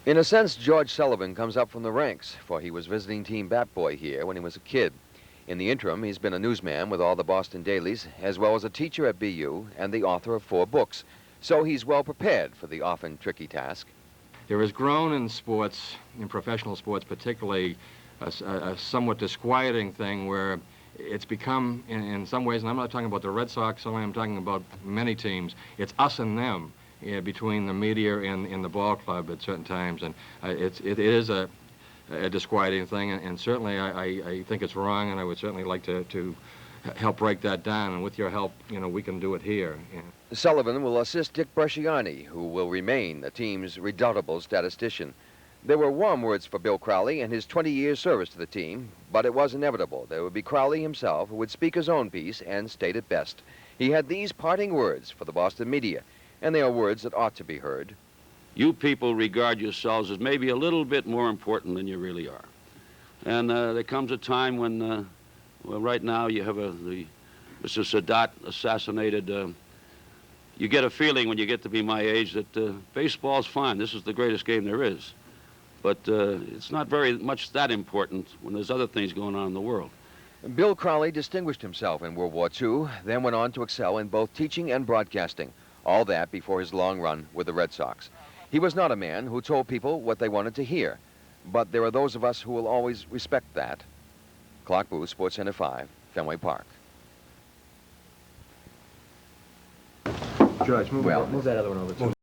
In a sense, George Sullivan comes up from the ranks, for he was visiting team bat boy here when he was a kid. In the interim, he's been a newsman with all the Boston dailies, as well as a teacher at BU and the author of 4 books. So he's well prepared for the often tricky task. There has grown in sports, in professional sports particularly, a somewhat disquieting thing where it's become, in some ways, and I'm not talking about the Red Sox only, I'm talking about many teams, it's us and them between the media and the ball club at certain times. And it is a disquieting thing, and certainly I think it's wrong, and I would certainly like to help break that down, and with your help, we can do it here. Sullivan will assist Dick Bresciani, who will remain the team's redoubtable statistician. There were warm words for Bill Crowley and his 20 years service to the team, but it was inevitable. There would be Crowley himself who would speak his own piece and state it best. He had these parting words for the Boston media, and they are words that ought to be heard. You people regard yourselves as maybe a little bit more important than you really are. And there comes a time when, well, right now you have Mr. Sadat assassinated. You get a feeling when you get to be my age that baseball's fine. This is the greatest game there is. But it's not very much that important when there's other things going on in the world. Bill Crowley distinguished himself in World War II, then went on to excel in both teaching and broadcasting. All that before his long run with the Red Sox. He was not a man who told people what they wanted to hear, but there are those of us who will always respect that. Clark Booth, Sports Center 5, Fenway Park. George, move that other one over too.